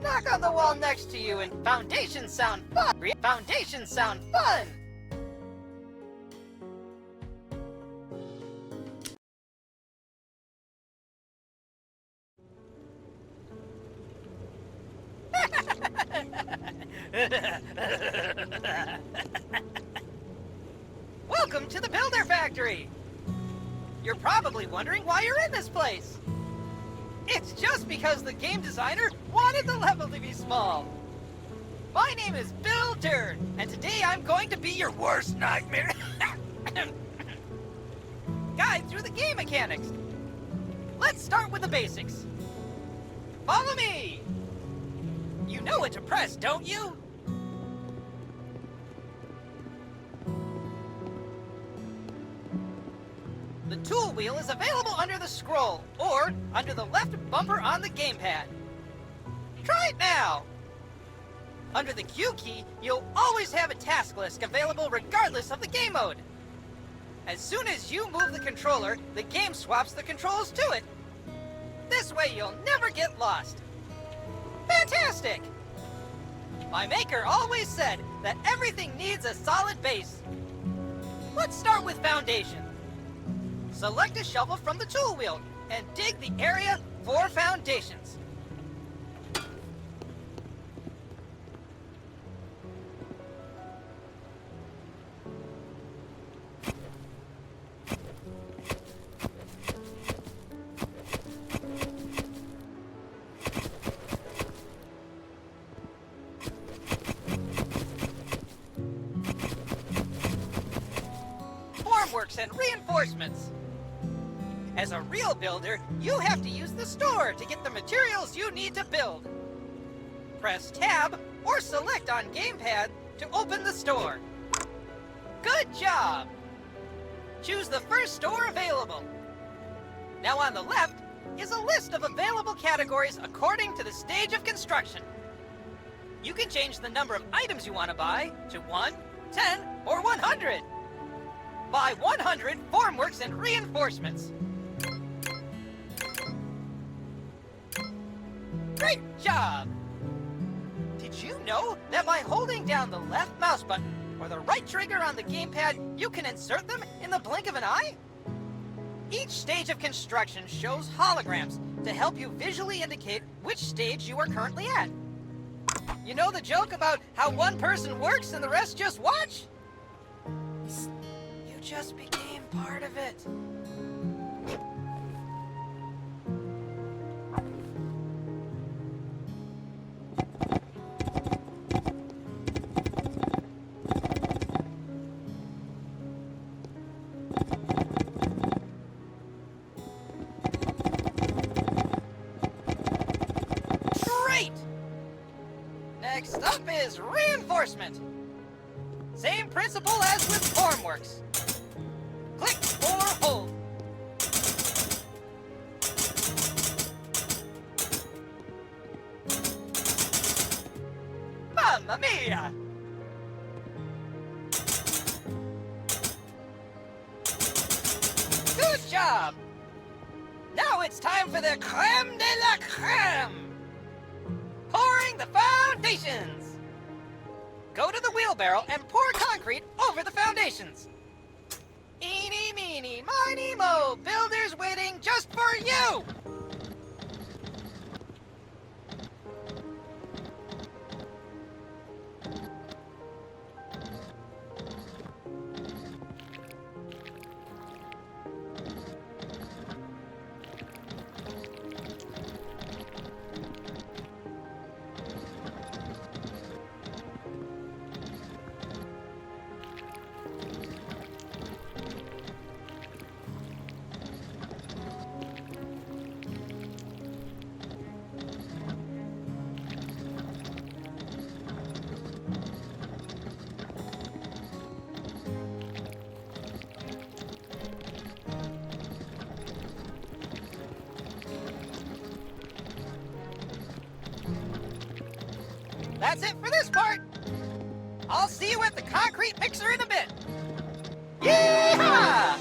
Knock on the wall next to you and foundations sound fun. Foundations sound fun. Welcome to the Builder Factory! You're probably wondering why you're in this place. It's just because the game designer wanted the level to be small. My name is Builder, and today I'm going to be your worst nightmare. Guide through the game mechanics. Let's start with the basics. Follow me! You know what to press, don't you? The tool wheel is available under the scroll, or under the left bumper on the gamepad. Try it now! Under the Q key, you'll always have a task list available regardless of the game mode. As soon as you move the controller, the game swaps the controls to it. This way you'll never get lost. Fantastic! My maker always said that everything needs a solid base. Let's start with foundation. Select a shovel from the tool wheel and dig the area for foundations. Formworks and reinforcements. As a real builder, you have to use the store to get the materials you need to build. Press Tab or select on gamepad to open the store. Good job! Choose the first store available. Now on the left is a list of available categories according to the stage of construction. You can change the number of items you want to buy to 1, 10, or 100. Buy 100 formworks and reinforcements. Great job! Did you know that by holding down the left mouse button or the right trigger on the gamepad, you can insert them in the blink of an eye? Each stage of construction shows holograms to help you visually indicate which stage you are currently at. You know the joke about how one person works and the rest just watch? You just became part of it. Next up is reinforcement. Same principle as with formworks. Click or hold. Mamma mia! Good job! Now it's time for the creme de la creme! Pouring the foundations! Go to the wheelbarrow and pour concrete over the foundations. Eeny, meeny, miny, mo, builders waiting just for you! That's it for this part. I'll see you at the concrete mixer in a bit. Yeehaw!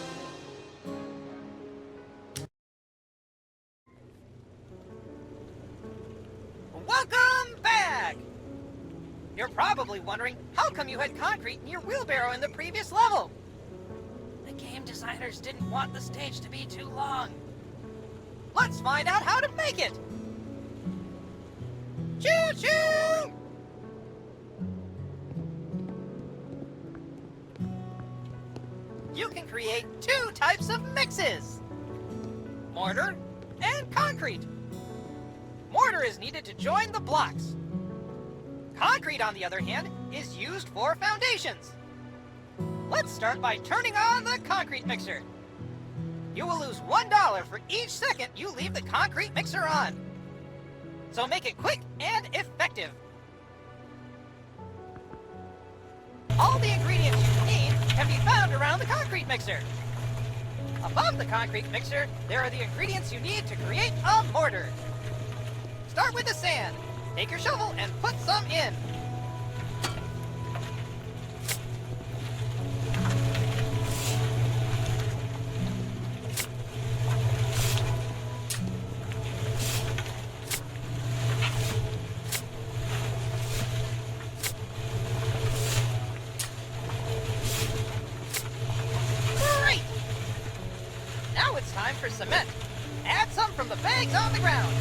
Welcome back! You're probably wondering, how come you had concrete in your wheelbarrow in the previous level? The game designers didn't want the stage to be too long. Let's find out how to make it! Choo-choo! You can create two types of mixes: mortar and concrete. Mortar is needed to join the blocks. Concrete, on the other hand, is used for foundations. Let's start by turning on the concrete mixer. You will lose $1 for each second you leave the concrete mixer on. So make it quick and effective. All the ingredients you need can be found around the concrete mixer. Above the concrete mixer, there are the ingredients you need to create a mortar. Start with the sand. Take your shovel and put some in. Great! Now it's time for cement. Add some from the bags on the ground.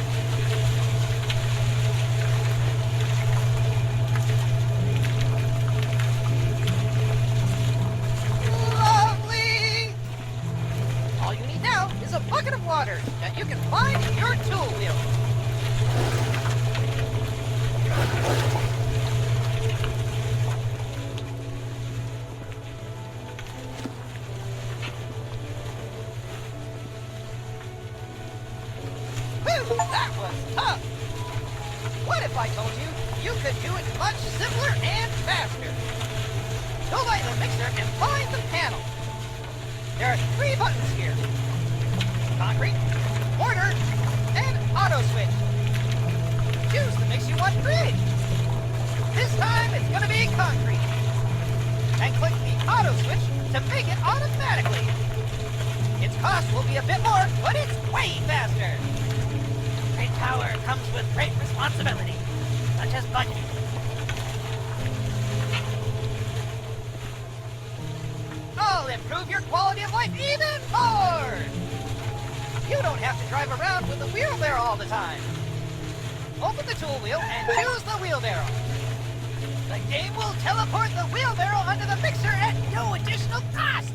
A bucket of water that you can find in your tool wheel. Whew, that was tough. What if I told you you could do it much simpler and faster? Go by the mixer and find the panel. There are 3 buttons here: concrete, mortar, and auto switch. Choose the mix you want to create. This time it's going to be concrete. And click the auto switch to make it automatically. Its cost will be a bit more, but it's way faster. Great power comes with great responsibility, such as budgeting. I'll improve your quality of life even more. You don't have to drive around with the wheelbarrow all the time. Open the tool wheel and choose the wheelbarrow. The game will teleport the wheelbarrow under the mixer at no additional cost.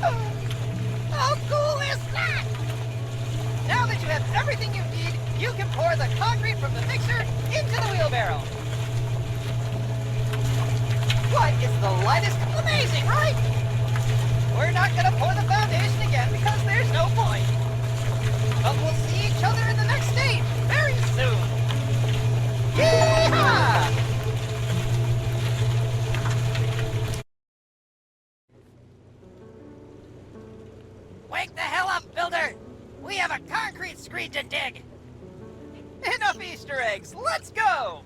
How cool is that? Now that you have everything you need, you can pour the concrete from the mixer into the wheelbarrow. What is the lightest? Amazing, right? We're not going to pour the foundation again because there's no point. But we'll see each other in the next stage very soon. Yeehaw! Wake the hell up, builder! We have a concrete screen to dig! Enough Easter eggs! Let's go!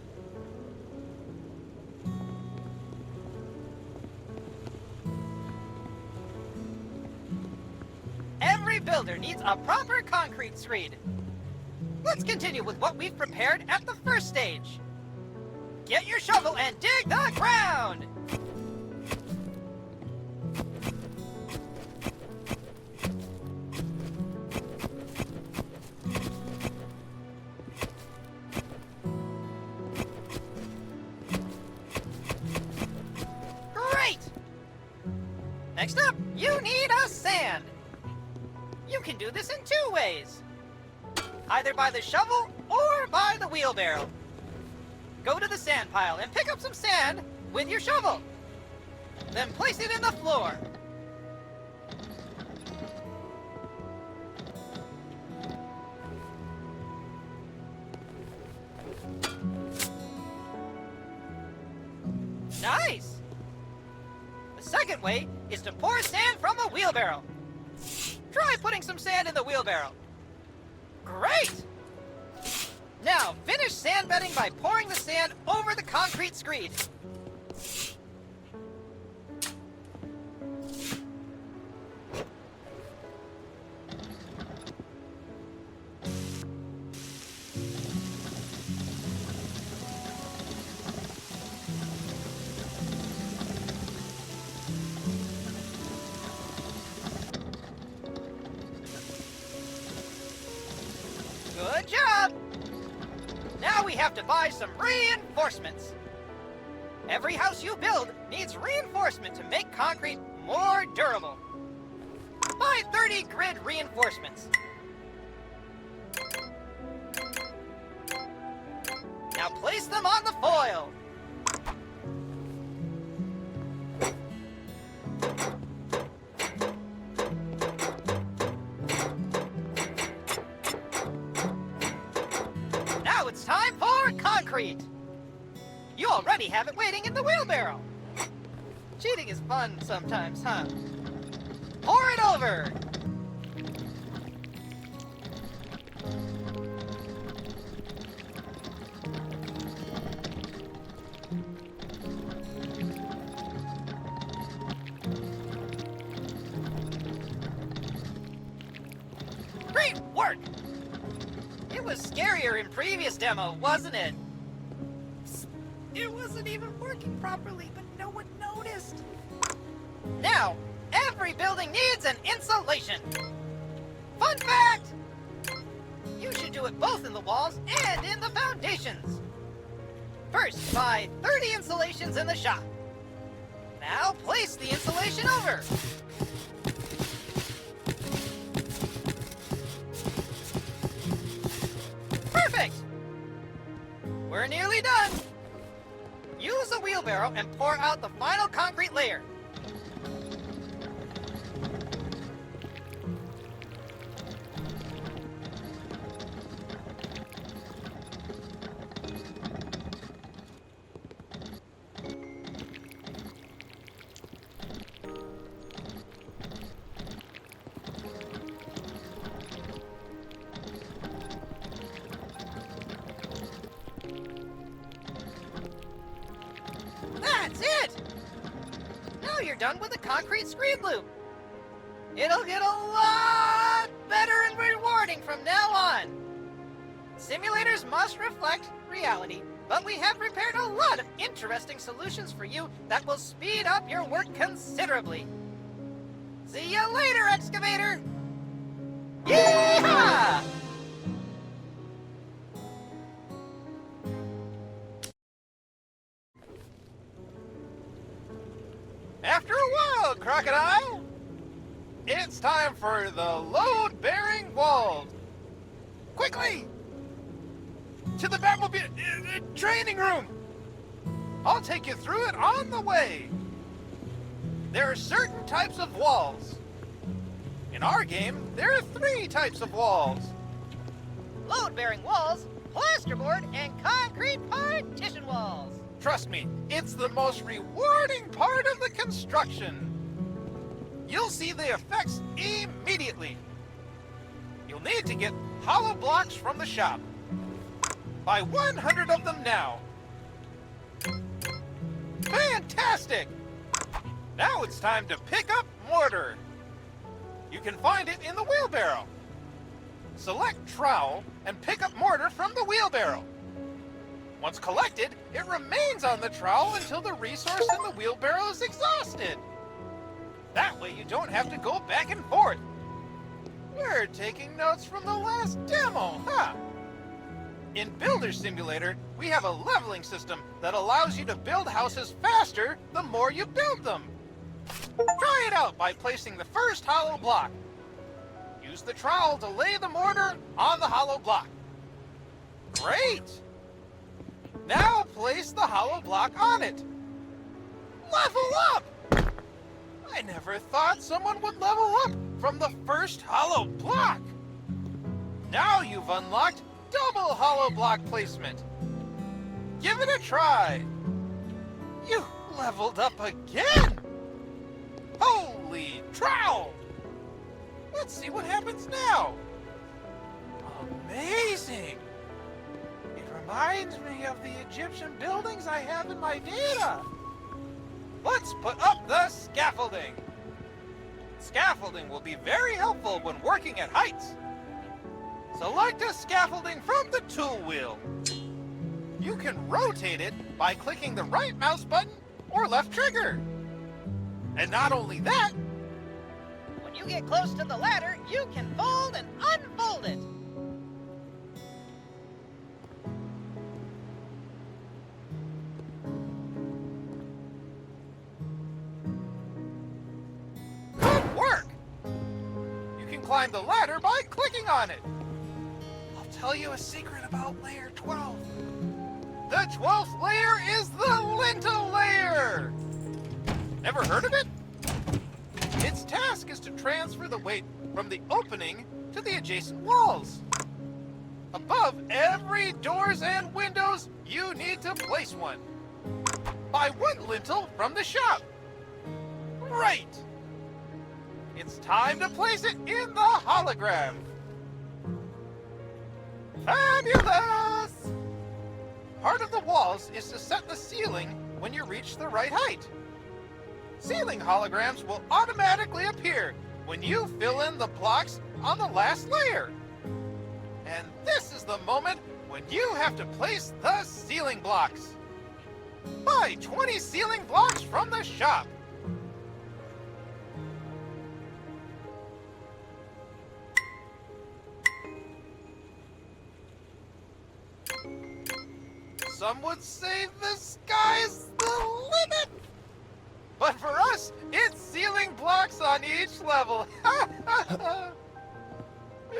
Every builder needs a proper concrete screed. Let's continue with what we've prepared at the first stage. Get your shovel and dig the ground! Great! Next up, you need a sand. You can do this in 2 ways. Either by the shovel or by the wheelbarrow. Go to the sand pile and pick up some sand with your shovel. Then place it in the floor. Nice! The second way is to pour sand from a wheelbarrow. Try putting some sand in the wheelbarrow. Great! Now finish Finish sand bedding by pouring the sand over the concrete screed. Good job! Now we have to buy some reinforcements. Every house you build needs reinforcement to make concrete more durable. Buy 30 grid reinforcements. Now place them on the foil. Now it's time for concrete. You already have it waiting in the wheelbarrow. Cheating is fun sometimes, huh? Pour it over. Great work! It was scarier in previous demo, wasn't it? It wasn't even working properly, but no one noticed. Now, every building needs an insulation. Fun fact! You should do it both in the walls and in the foundations. First, buy 30 insulations in the shop. Now place the insulation over. Perfect! We're nearly done. Use a wheelbarrow and pour out the final concrete layer. That's it! Now you're done with the concrete screed loop. It'll get a lot better and rewarding from now on. Simulators must reflect reality, but we have prepared a lot of interesting solutions for you that will speed up your work considerably. See you later, excavator! Yeehaw! After a while, Crocodile, it's time for the load-bearing walls. Quickly! To the Batmobile training room! I'll take you through it on the way. There are certain types of walls. In our game, there are 3 types of walls. Load-bearing walls, plasterboard, and concrete partition walls. Trust me, it's the most rewarding part of the construction. You'll see the effects immediately. You'll need to get hollow blocks from the shop. Buy 100 of them now. Fantastic! Now it's time to pick up mortar. You can find it in the wheelbarrow. Select trowel and pick up mortar from the wheelbarrow. Once collected, it remains on the trowel until the resource in the wheelbarrow is exhausted. That way you don't have to go back and forth. We're taking notes from the last demo, huh? In Builder Simulator, we have a leveling system that allows you to build houses faster the more you build them. Try it out by placing the first hollow block. Use the trowel to lay the mortar on the hollow block. Great! Now place the hollow block on it. Level up! I never thought someone would level up from the first hollow block. Now you've unlocked double hollow block placement. Give it a try. You leveled up again. Holy trowel! Let's see what happens now. Amazing! It reminds me of the Egyptian buildings I have in my data. Let's put up the scaffolding. Scaffolding will be very helpful when working at heights. Select a scaffolding from the tool wheel. You can rotate it by clicking the right mouse button or left trigger. And not only that, When you get close to the ladder, you can fold and unfold it. good work! You can climb the ladder by clicking on it. I'll tell you a secret about layer 12. The 12th layer is the lintel layer! Never heard of it? Its task is to transfer the weight from the opening to the adjacent walls. Above every doors and windows, you need to place one. Buy one lintel from the shop. Right! It's time to place it in the hologram. Fabulous! Part of the walls is to set the ceiling when you reach the right height. Ceiling holograms will automatically appear when you fill in the blocks on the last layer. And this is the moment when you have to place the ceiling blocks. Buy 20 ceiling blocks from the shop. Some would say the sky's the limit. But for us, it's ceiling blocks on each level.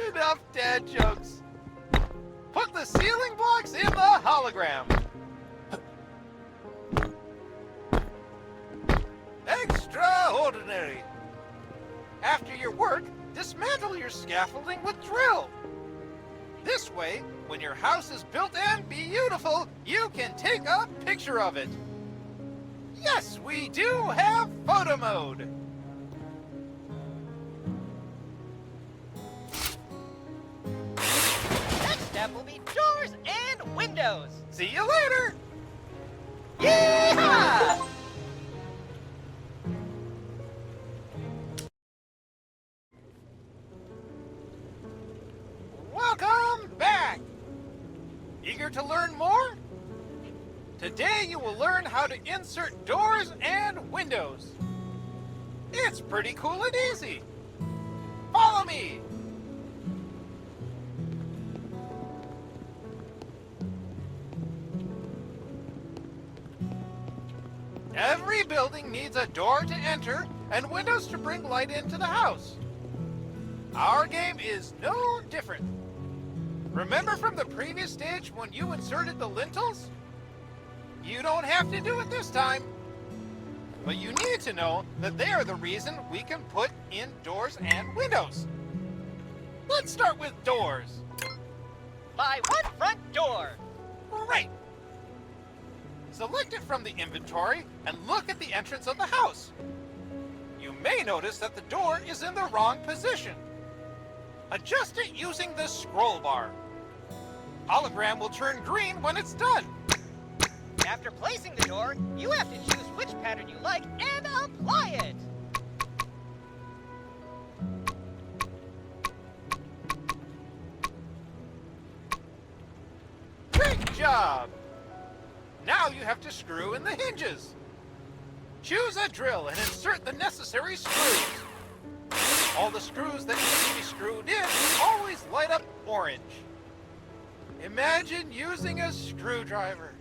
Enough dad jokes. Put the ceiling blocks in the hologram. Extraordinary. After your work, dismantle your scaffolding with drill. This way, when your house is built and beautiful, you can take a picture of it. Yes, we do have photo mode. Next step will be doors and windows. See you later. Yeehaw! Welcome back. Eager to learn more? Today you will learn how to insert doors and windows. It's pretty cool and easy. Follow me. Every building needs a door to enter and windows to bring light into the house. Our game is no different. Remember from the previous stage when you inserted the lintels? You don't have to do it this time. But you need to know that they are the reason we can put in doors and windows. Let's start with doors. Buy one front door. Great. Select it from the inventory and look at the entrance of the house. You may notice that the door is in the wrong position. Adjust it using the scroll bar. Hologram will turn green when it's done. After placing the door, you have to choose which pattern you like and apply it. Great job! Now you have to screw in the hinges. Choose a drill and insert the necessary screws. All the screws that need to be screwed in always light up orange. Imagine using a screwdriver.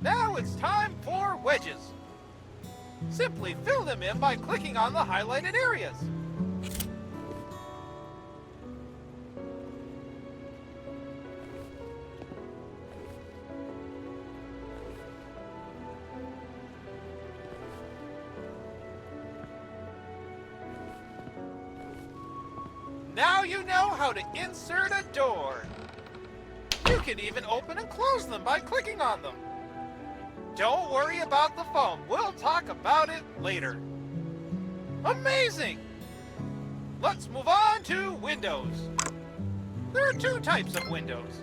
Now it's time for wedges. Simply fill them in by clicking on the highlighted areas. Now you know how to insert a door. You can even open and close them by clicking on them. Don't worry about the foam. We'll talk about it later. Amazing! Let's move on to windows. There are two types of windows.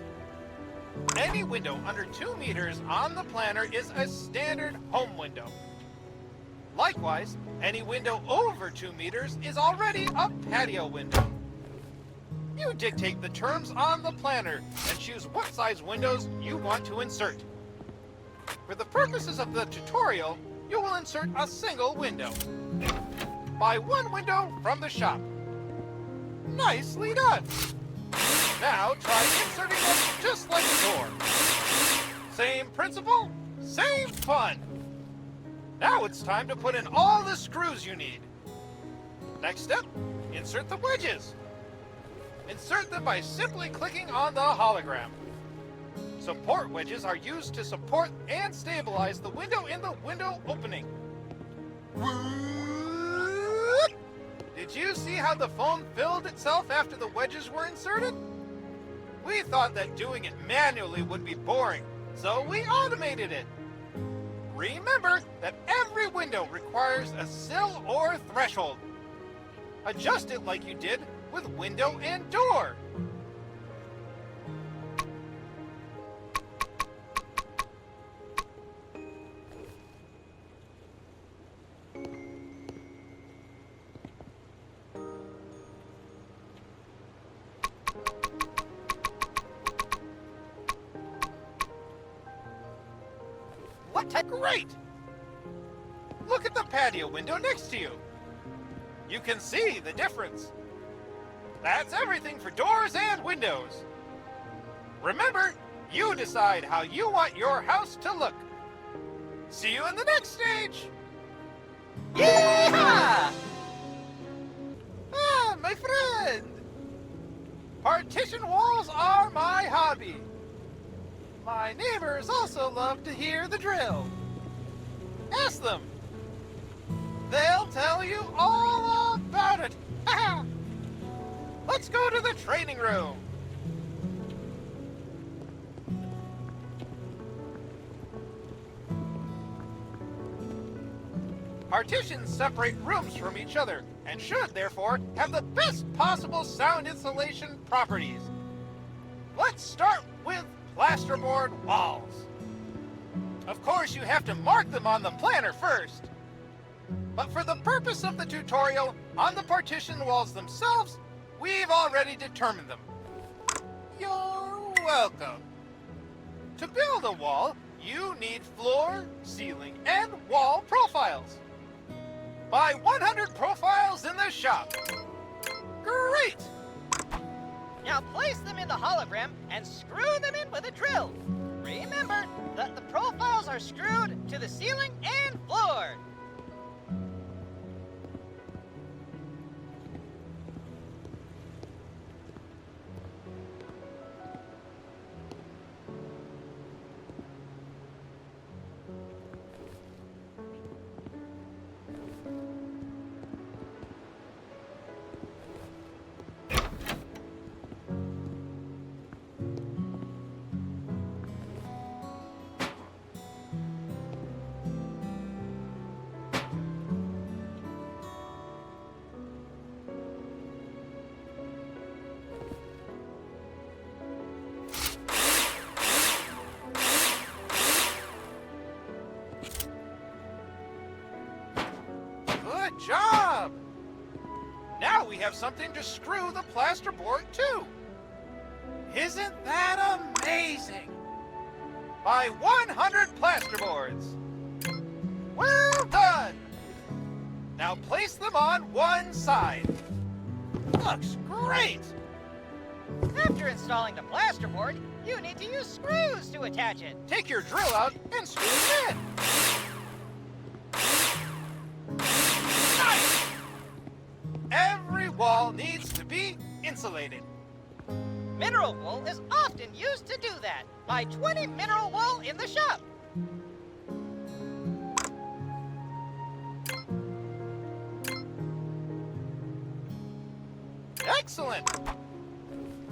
Any window under 2 meters on the planner is a standard home window. Likewise, any window over 2 meters is already a patio window. You dictate the terms on the planner and choose what size windows you want to insert. For the purposes of the tutorial, you will insert a single window. Buy 1 window from the shop. Nicely done! Now try inserting them just like a door. Same principle, same fun. Now it's time to put in all the screws you need. Next step, insert the wedges. Insert them by simply clicking on the hologram. Support wedges are used to support and stabilize the window in the window opening. Whoop! Did you see how the foam filled itself after the wedges were inserted? We thought that doing it manually would be boring, so we automated it. Remember that every window requires a sill or threshold. Adjust it like you did with window and door. What type? Great! Look at the patio window next to you. You can see the difference. That's everything for doors and windows. Remember, you decide how you want your house to look. See you in the next stage. Yeehaw! Ah, my friend. Partition walls are my hobby. My neighbors also love to hear the drill. Ask them. They'll tell you all about it. Let's go to the training room. Partitions separate rooms from each other and should therefore have the best possible sound insulation properties. Let's start with plasterboard walls. Of course, you have to mark them on the planner first. But for the purpose of the tutorial, on the partition walls themselves, we've already determined them. You're welcome. To build a wall, you need floor, ceiling, and wall profiles. Buy 100 profiles in the shop. Great! Now place them in the hologram and screw them in with a drill. Remember that the profiles are screwed to the ceiling and floor. Good job! Now we have something to screw the plasterboard to. Isn't that amazing? Buy 100 plasterboards. Well done! Now place them on one side. Looks great! After installing the plasterboard, you need to use screws to attach it. Take your drill out and screw it in. Nice! Every wall needs to be insulated. Mineral wool is often used to do that. Buy 20 mineral wool in the shop. Excellent!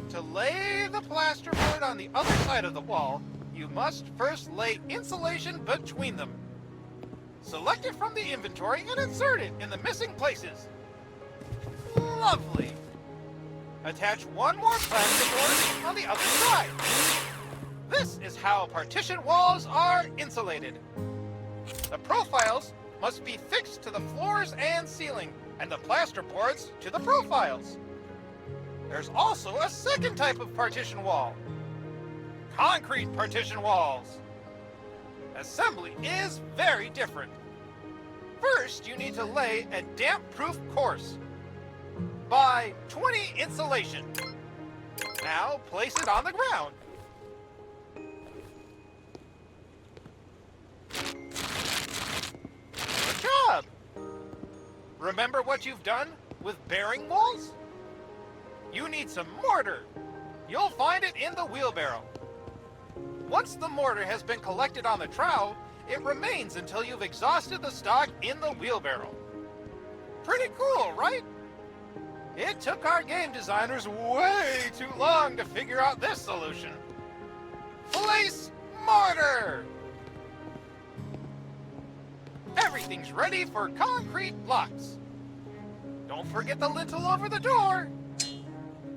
To lay the plasterboard on the other side of the wall, you must first lay insulation between them. Select it from the inventory and insert it in the missing places. Lovely! Attach one more plasterboard on the other side. This is how partition walls are insulated. The profiles must be fixed to the floors and ceiling, and the plaster boards to the profiles. There's also a second type of partition wall. Concrete partition walls. Assembly is very different. First, you need to lay a damp-proof course. Buy 20 insulation. Now place it on the ground. Good job! Remember what you've done with bearing walls? You need some mortar. You'll find it in the wheelbarrow. Once the mortar has been collected on the trowel, it remains until you've exhausted the stock in the wheelbarrow. Pretty cool, right? It took our game designers way too long to figure out this solution. Place mortar! Everything's ready for concrete blocks. Don't forget the lintel over the door.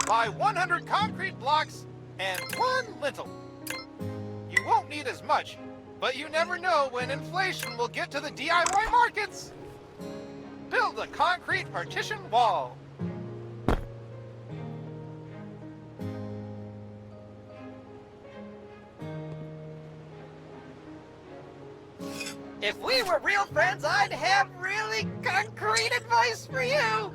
Buy 100 concrete blocks and 1 lintel. You won't need as much, but you never know when inflation will get to the DIY markets. Build a concrete partition wall. If we were real friends, I'd have really concrete advice for you.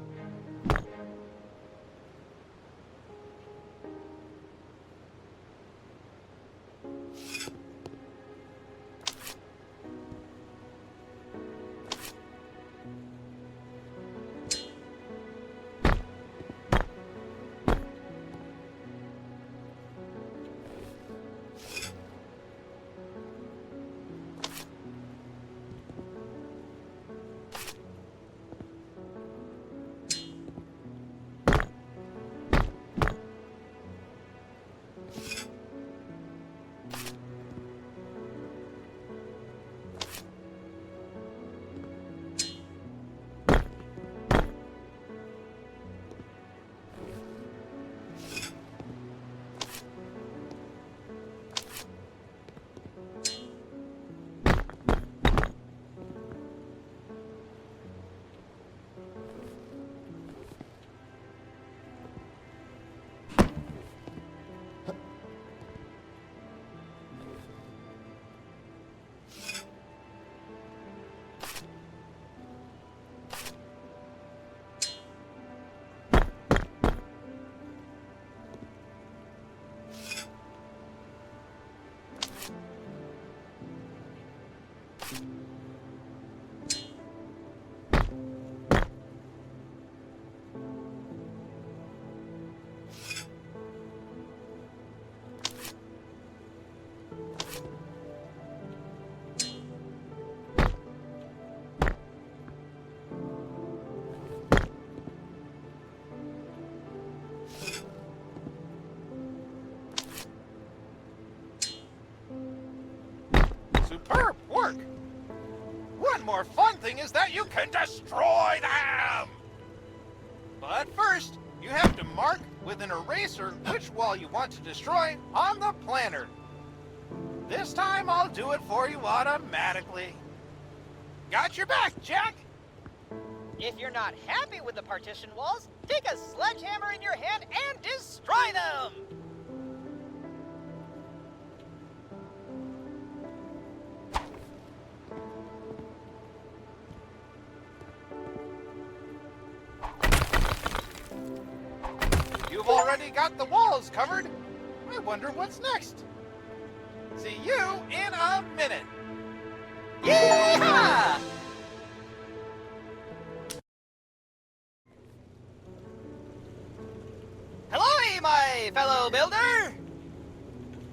Superb work! One more fun thing is that you can destroy them! But first, you have to mark with an eraser which wall you want to destroy on the planner. This time I'll do it for you automatically. Got your back, Jack! If you're not happy with the partition walls, take a sledgehammer in your hand and destroy them! You've already got the walls covered. I wonder what's next. See you in a minute. Yeehaw! Hello, my fellow builder!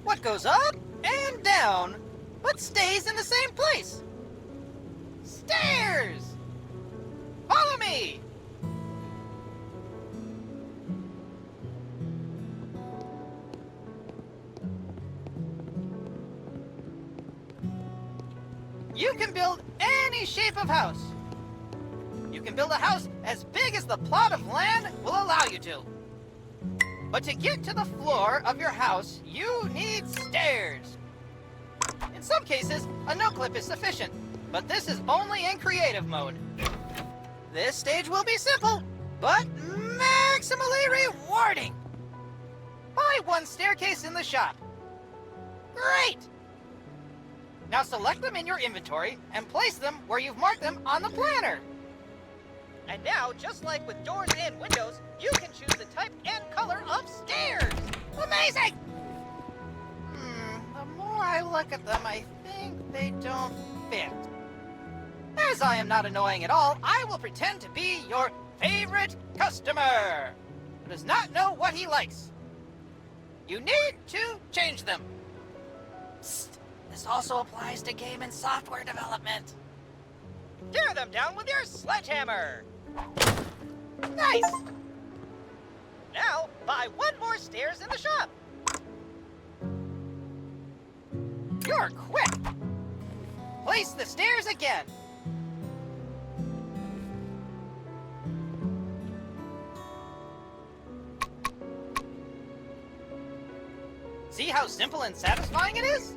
What goes up and down, but stays in the same place? Stairs! Follow me! You can build any shape of house. You can build a house as big as the plot of land will allow you to. But to get to the floor of your house, you need stairs. cases, a no-clip is sufficient, but this is only in creative mode. This stage will be simple, but maximally rewarding. Buy one staircase in the shop. Great! Now select them in your inventory and place them where you've marked them on the planner. And now, just like with doors and windows, you can choose the type and color of stairs. Amazing! The more I look at them, I think they don't fit. As I am not annoying at all, I will pretend to be your favorite customer who does not know what he likes. You need to change them. Psst. This also applies to game and software development. Tear them down with your sledgehammer. Nice! Now, buy one more stairs in the shop. You're quick. Place the stairs again. See how simple and satisfying it is?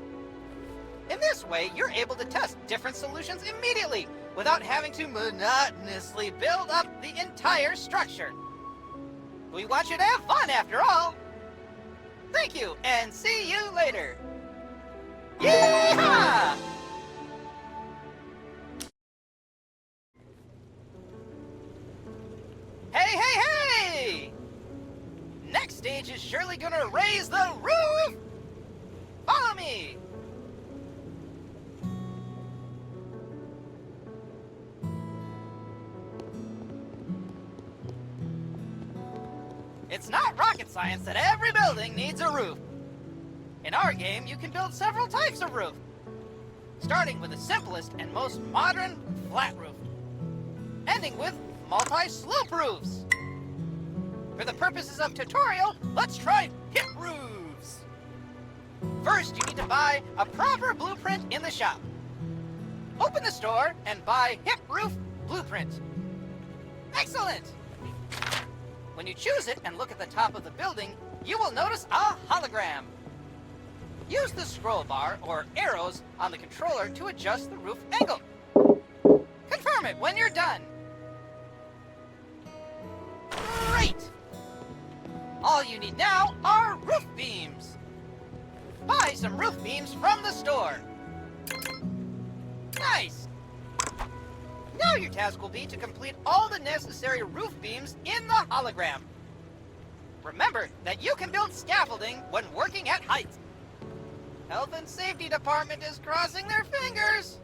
In this way, you're able to test different solutions immediately without having to monotonously build up the entire structure. We want you to have fun after all. Thank you, and see you later. Yeehaw! Hey, hey, hey! Next stage is surely gonna raise the roof! Follow me! It's not rocket science that every building needs a roof. In our game, you can build several types of roof, starting with the simplest and most modern flat roof, ending with multi-slope roofs. For the purposes of tutorial, let's try hip roofs. First, you need to buy a proper blueprint in the shop. Open the store and buy hip roof blueprint. Excellent! When you choose it and look at the top of the building, you will notice a hologram. Use the scroll bar or arrows on the controller to adjust the roof angle. Confirm it when you're done. Great! All you need now are roof beams. Buy some roof beams from the store. Nice! Now your task will be to complete all the necessary roof beams in the hologram. Remember that you can build scaffolding when working at heights. Health and Safety Department is crossing their fingers.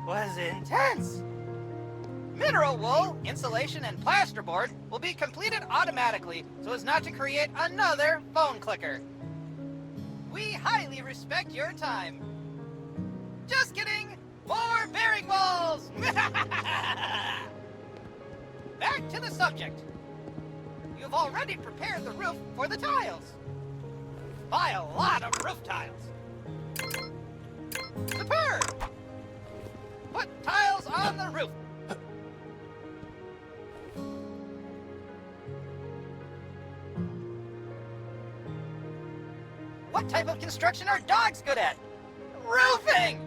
Was intense! Mineral wool, insulation, and plasterboard will be completed automatically so as not to create another phone clicker. We highly respect your time. Just kidding! More bearing walls! Back to the subject. You've already prepared the roof for the tiles. Buy a lot of roof tiles. Superb! Put tiles on the roof. What type of construction are dogs good at? roofing!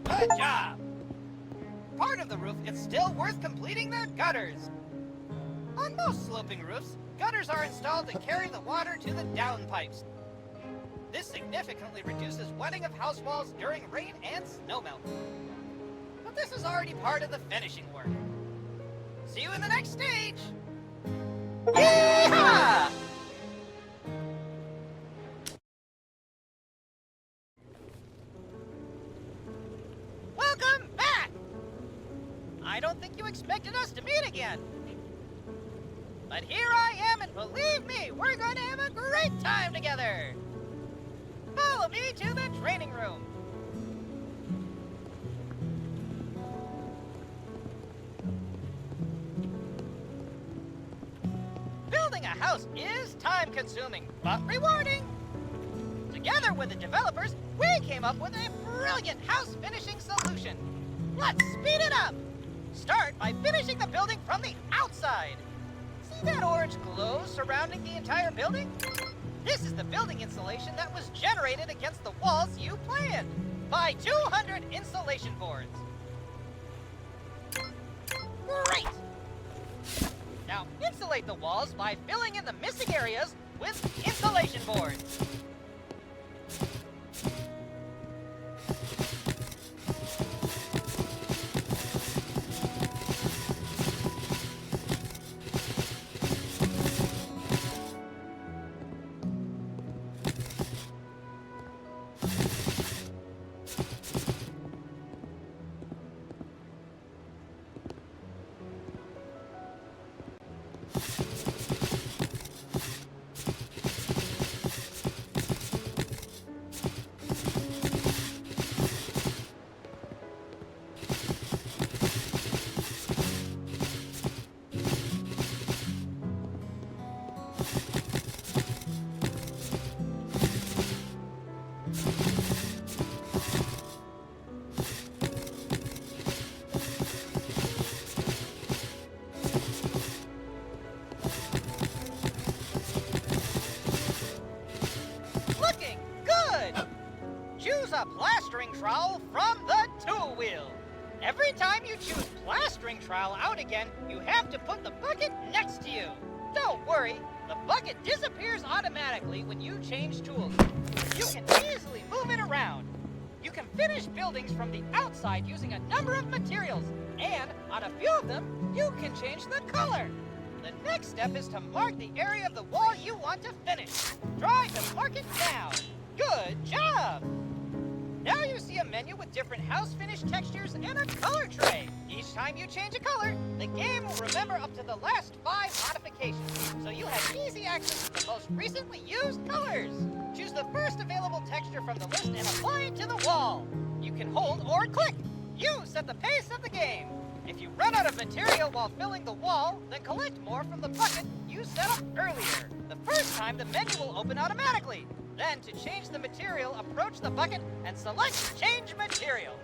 Good job! Part of the roof is still worth completing the gutters. On most sloping roofs, gutters are installed to carry the water to the downpipes. This significantly reduces wetting of house walls during rain and snowmelt. But this is already part of the finishing work. See you in the next stage! Yeehaw! Welcome back! I don't think you expected us to meet again. But here I am, and believe me, we're going to have a great time together. Follow me to the training room. Building a house is time-consuming, but rewarding. Together with the developers, we came up with a brilliant house finishing solution. Let's speed it up. Start by finishing the building from the outside. See that orange glow surrounding the entire building? This is the building insulation that was generated against the walls you planned by 200 insulation boards. Great! Now insulate the walls by filling in the missing areas with insulation boards. A plastering trowel from the tool wheel. Every time you choose plastering trowel out again, you have to put the bucket next to you. Don't worry, the bucket disappears automatically when you change tools. You can easily move it around. You can finish buildings from the outside using a number of materials, and on a few of them, you can change the color. The next step is to mark the area of the wall you want to finish. Try to mark it now. Good job! Now you see a menu with different house finish textures and a color tray. Each time you change a color, the game will remember up to the last 5 modifications, so you have easy access to the most recently used colors. Choose the first available texture from the list and apply it to the wall. You can hold or click. You set the pace of the game. If you run out of material while filling the wall, then collect more from the bucket you set up earlier. The first time, the menu will open automatically. Then, to change the material, approach the bucket and select Change Material.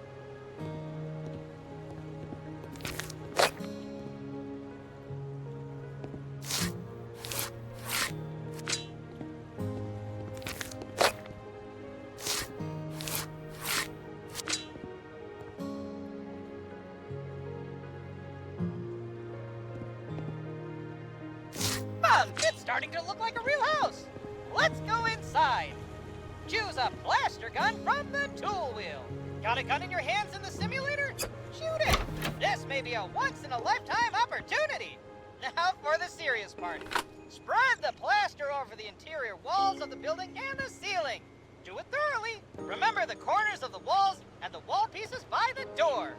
It's starting to look like a real house. Let's go inside. Choose a blaster gun from the tool wheel. Got a gun in your hands in the simulator? Shoot it. This may be a once-in-a-lifetime opportunity. Now for the serious part. Spread the plaster over the interior walls of the building and the ceiling. do it thoroughly. Remember the corners of the walls and the wall pieces by the door.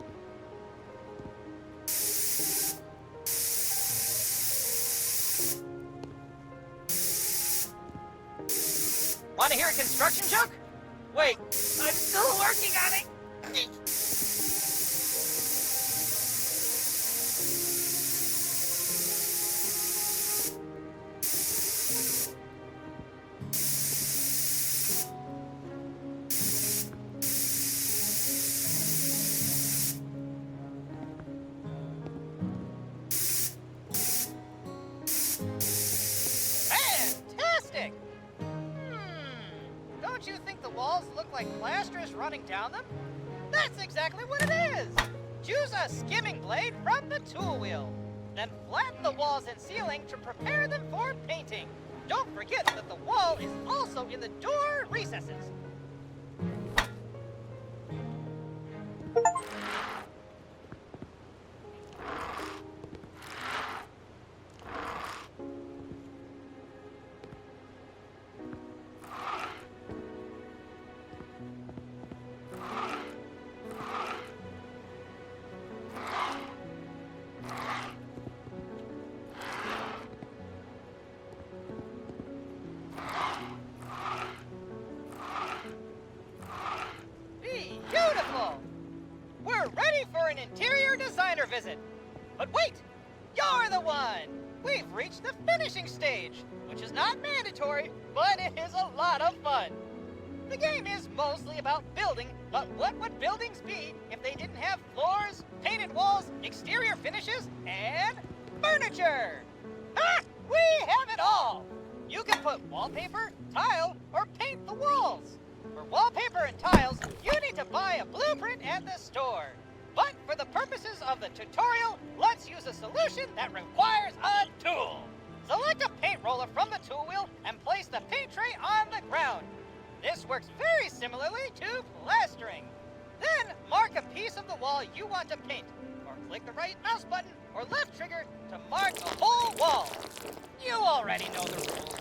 Want to hear a construction joke? Wait, I'm still working on it. Fantastic! Don't you think the walls look like plaster is running down them? That's exactly what it is! Choose a skimming blade from the tool wheel. Then flatten the walls and ceiling to prepare them for painting. Don't forget that the wall is also in the door recesses. Beautiful! We're ready for an interior designer visit. But wait! You're the one! We've reached the finishing stage, which is not mandatory, but it is a lot of fun. The game is mostly about building, but what would buildings be if they didn't have floors, painted walls, exterior finishes, and furniture? Ha! We have it all! You can put wallpaper, tile, or paint the walls. For wallpaper and tiles, you need to buy a blueprint at the store. But for the purposes of the tutorial, let's use a solution that requires a tool. Select a paint roller from the tool wheel and place the paint tray on the ground. This works very similarly to plastering. Then mark a piece of the wall you want to paint, or click the right mouse button or left trigger to mark the whole wall. You already know the rules.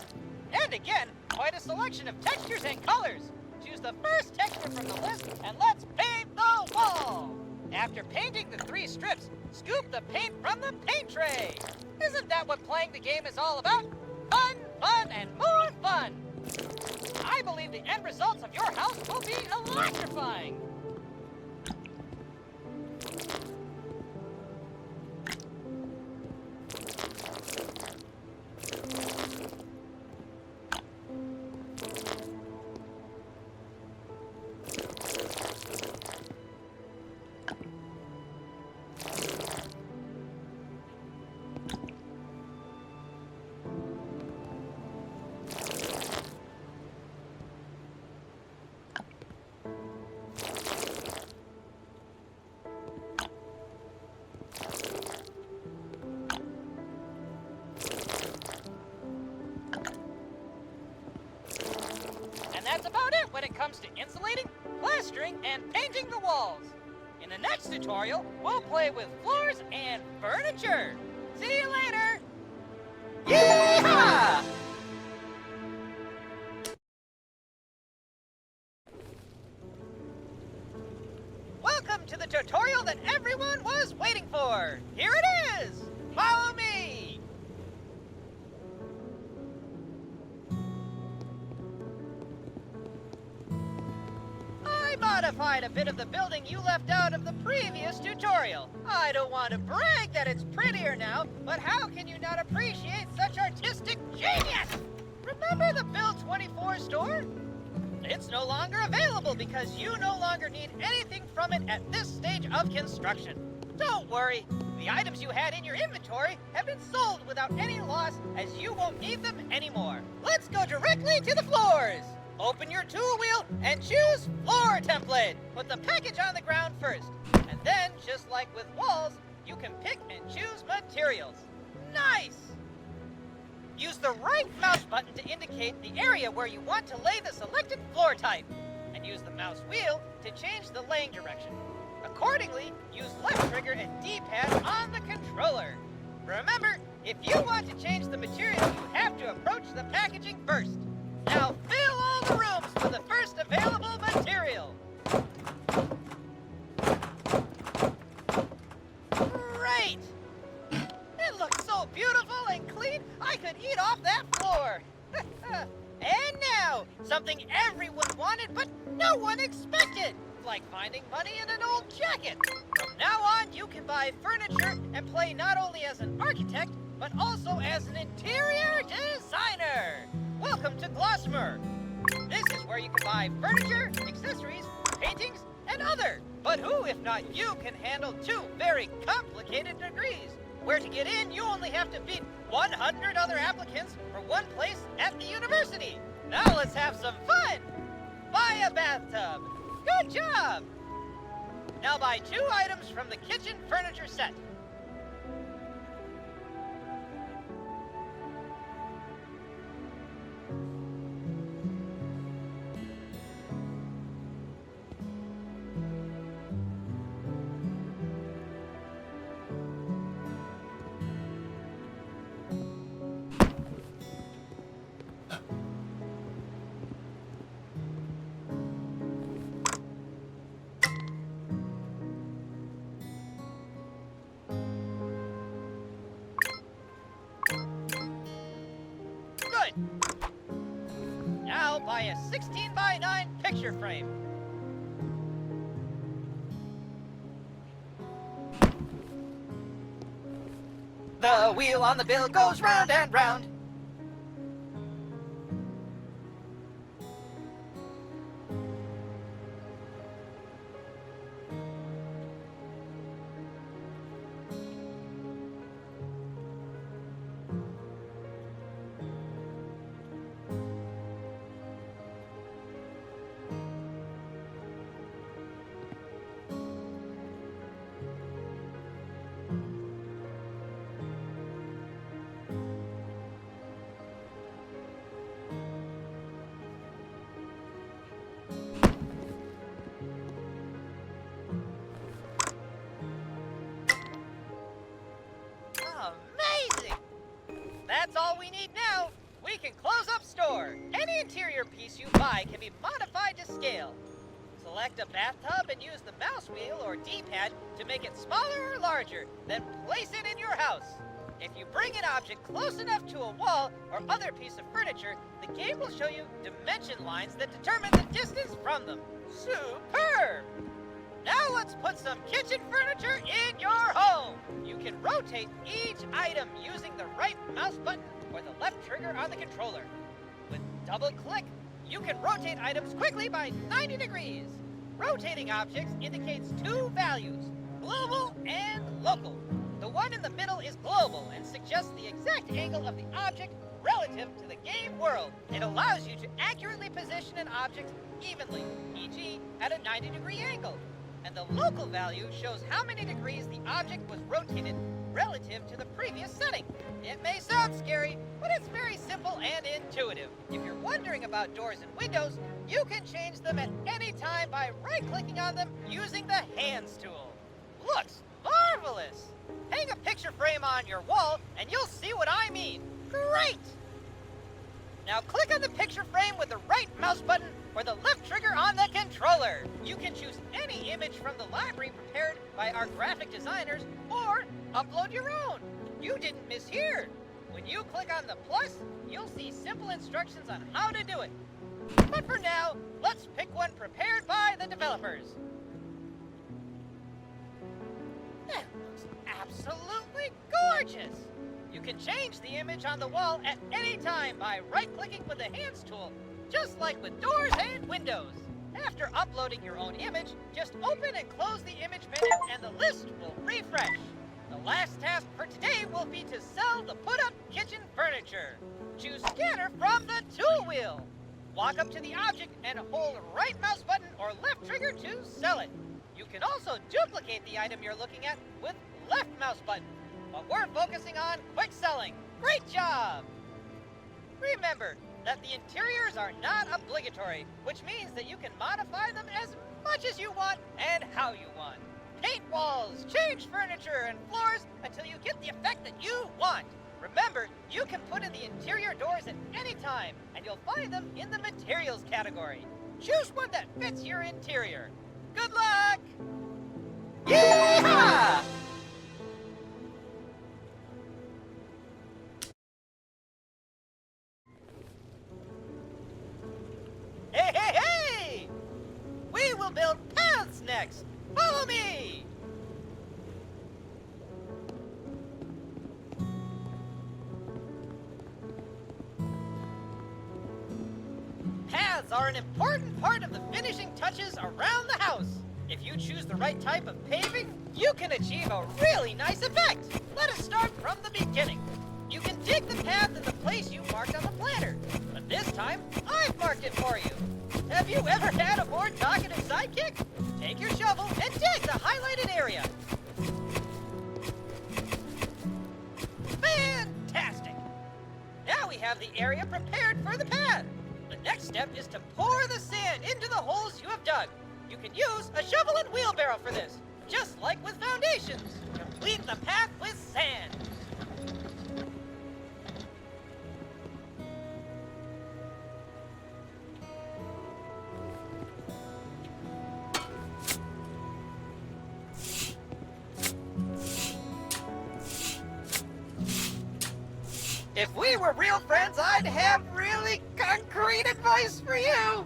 And again, quite a selection of textures and colors. Choose the first texture from the list and let's paint the wall! After painting the 3 strips, scoop the paint from the paint tray! Isn't that what playing the game is all about? Fun, fun, and more fun! I believe the end results of your house will be electrifying! That's about it when it comes to insulating, plastering, and painting the walls. In the next tutorial, we'll play with floors and furniture. See you later! Yeehaw! Welcome to the tutorial that everyone was waiting for. Here it is! Follow me! I modified a bit of the building you left out of the previous tutorial. I don't want to brag that it's prettier now, but how can you not appreciate such artistic genius? Remember the Build 24 store? It's no longer available because you no longer need anything from it at this stage of construction. Don't worry, the items you had in your inventory have been sold without any loss as you won't need them anymore. Let's go directly to the floors. Open your tool wheel and choose floor template. Put the package on the ground first. And then, just like with walls, you can pick and choose materials. Nice! Use the right mouse button to indicate the area where you want to lay the selected floor type. And use the mouse wheel to change the laying direction. Accordingly, use left trigger and D-pad on the controller. Remember, if you want to change the material, you have to approach the packaging first. Now fill all the rooms for the first of go! Something everyone wanted, but no one expected! Like finding money in an old jacket. From now on, you can buy furniture and play not only as an architect, but also as an interior designer! Welcome to Glossmer! This is where you can buy furniture, accessories, paintings, and other. But who, if not you, can handle 2 very complicated degrees? Where to get in, you only have to beat 100 other applicants for one place at the university. Now let's have some fun! Buy a bathtub. Good job! Now buy 2 items from the kitchen furniture set. Good. Now buy a 16 by 9 picture frame. The wheel on the bill goes round and round. Amazing! That's all we need now. We can close up store. Any interior piece you buy can be modified to scale. Select a bathtub and use the mouse wheel or D-pad to make it smaller or larger, then place it in your house. If you bring an object close enough to a wall or other piece of furniture, the game will show you dimension lines that determine the distance from them. Superb! Now let's put some kitchen furniture in your home. You can rotate each item using the right mouse button or the left trigger on the controller. With double click, you can rotate items quickly by 90 degrees. Rotating objects indicates 2 values, global and local. The one in the middle is global and suggests the exact angle of the object relative to the game world. It allows you to accurately position an object evenly, e.g. at a 90-degree angle. And the local value shows how many degrees the object was rotated relative to the previous setting. It may sound scary, but it's very simple and intuitive. If you're wondering about doors and windows, you can change them at any time by right-clicking on them using the Hands tool. Looks marvelous! Hang a picture frame on your wall and you'll see what I mean. Great! Now click on the picture frame with the right mouse button or the left trigger on the controller. You can choose any image from the library prepared by our graphic designers or upload your own. You didn't miss here. When you click on the plus, you'll see simple instructions on how to do it. But for now, let's pick one prepared by the developers. That looks absolutely gorgeous! You can change the image on the wall at any time by right-clicking with the Hands tool, just like with doors and windows. After uploading your own image, just open and close the image menu and the list will refresh. The last task for today will be to sell the put-up kitchen furniture. Choose Scanner from the tool wheel. Walk up to the object and hold right mouse button or left trigger to sell it. You can also duplicate the item you're looking at with left mouse button. But we're focusing on quick selling. Great job! Remember that the interiors are not obligatory, which means that you can modify them as much as you want and how you want. Paint walls, change furniture and floors until you get the effect that you want. Remember, you can put in the interior doors at any time, and you'll find them in the materials category. Choose one that fits your interior. Good luck! Yeehaw! build paths next. Follow me! Paths are an important part of the finishing touches around the house. If you choose the right type of paving, you can achieve a really nice effect. Let us start from the beginning. You can dig the path in the place you marked on the planner, but this time, I've marked it for you. Have you ever had a more talkative sidekick? Take your shovel and dig the highlighted area. Fantastic! Now we have the area prepared for the path. The next step is to pour the sand into the holes you have dug. You can use a shovel and wheelbarrow for this, just like with foundations. Complete the path with sand. If we were real friends, I'd have really concrete advice for you.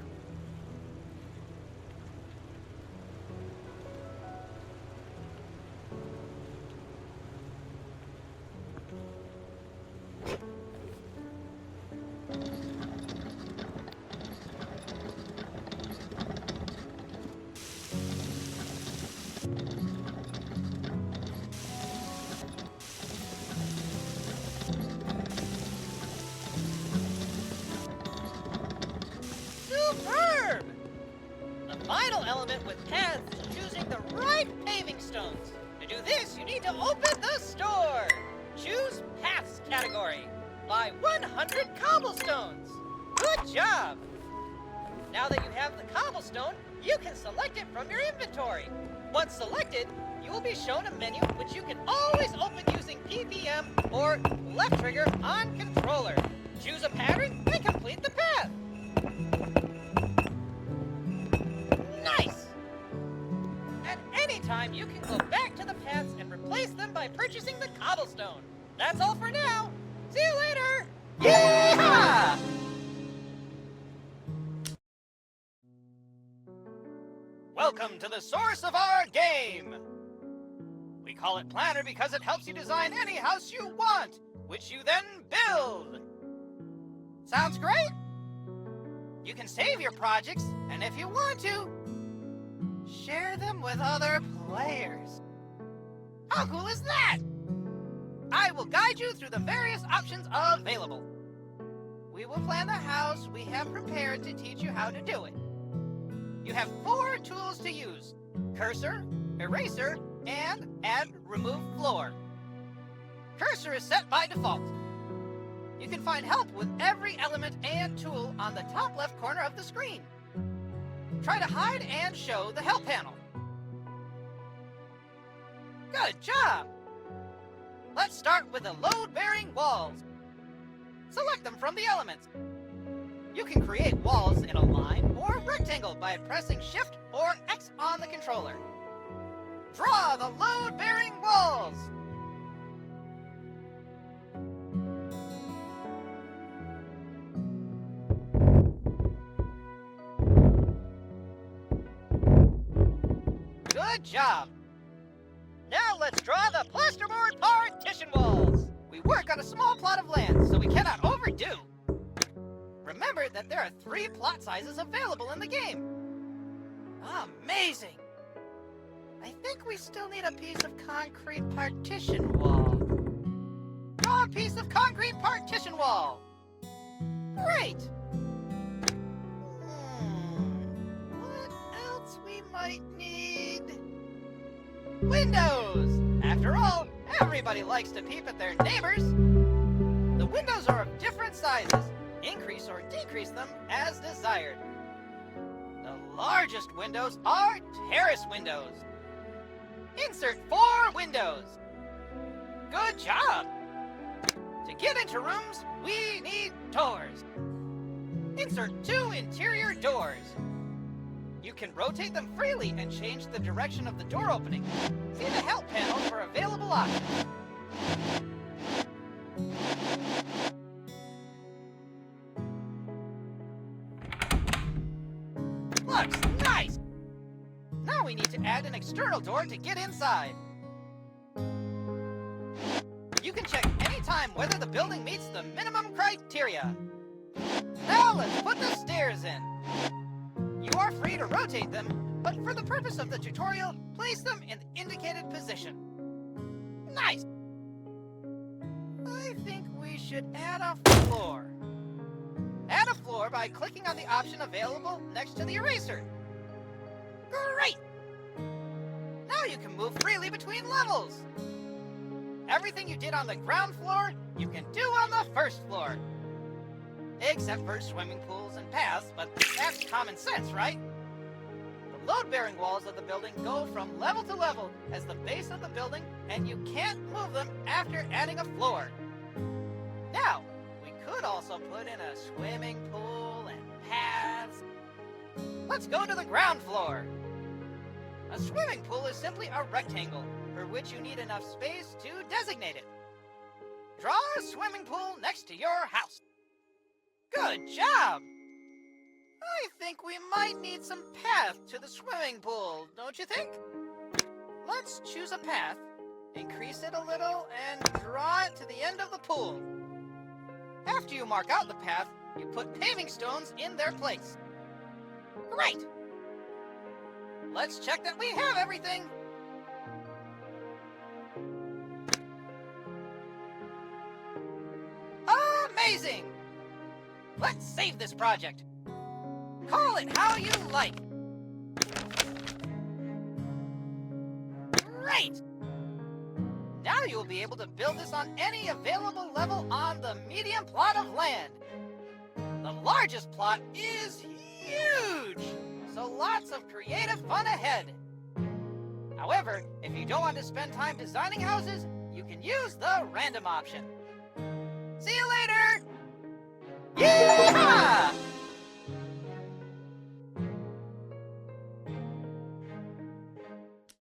Superb! The final element with paths is choosing the right paving stones. To do this, you need to open the store. Choose Paths category. Buy 100 cobblestones. Good job! Now that you have the cobblestone, you can select it from your inventory. Once selected, you will be shown a menu which you can always open using PPM or left trigger on controller. Choose a pattern and complete the path. Nice! At any time, you can go back to the paths and replace them by purchasing the cobblestone. That's all for now. See you later! Yeehaw! Welcome to the source of our game! We call it Planner because it helps you design any house you want, which you then build. Sounds great? You can save your projects, and if you want to, share them with other players. How cool is that? I will guide you through the various options available. We will plan the house we have prepared to teach you how to do it. You have 4 tools to use: cursor, eraser, and add remove floor. Cursor is set by default. You can find help with every element and tool on the top left corner of the screen. Try to hide and show the help panel. Good job! Let's start with the load-bearing walls. Select them from the elements. You can create walls in a line or rectangle by pressing Shift or X on the controller. Draw the load-bearing walls. Good job. Now let's draw the plasterboard partition walls. We work on a small plot of land, so we cannot overdo. Remember that there are 3 plot sizes available in the game. Amazing! I think we still need a piece of concrete partition wall. Draw a piece of concrete partition wall. Great! What else we might need? Windows! After all, everybody likes to peep at their neighbors. The windows are of different sizes. Increase or decrease them as desired. The largest windows are terrace windows. Insert 4 windows. Good job! To get into rooms, we need doors. Insert 2 interior doors. You can rotate them freely and change the direction of the door opening. See the help panel for available options. Looks nice! Now we need to add an external door to get inside. You can check anytime whether the building meets the minimum criteria. Now let's put the stairs in. You are free to rotate them, but for the purpose of the tutorial, place them in the indicated position. Nice! I think we should add a floor. Add a floor by clicking on the option available next to the eraser. Great! Now you can move freely between levels. Everything you did on the ground floor, you can do on the first floor. Except for swimming pools and paths, but that's common sense, right? The load-bearing walls of the building go from level to level as the base of the building, and you can't move them after adding a floor. Now, we could also put in a swimming pool and paths. Let's go to the ground floor. A swimming pool is simply a rectangle for which you need enough space to designate it. Draw a swimming pool next to your house. Good job! I think we might need some path to the swimming pool, don't you think? Let's choose a path, increase it a little, and draw it to the end of the pool. After you mark out the path, you put paving stones in their place. Great! Let's check that we have everything. Amazing! Let's save this project. Call it how you like. Great! Now you'll be able to build this on any available level on the medium plot of land. The largest plot is huge, so lots of creative fun ahead. However, if you don't want to spend time designing houses, you can use the random option.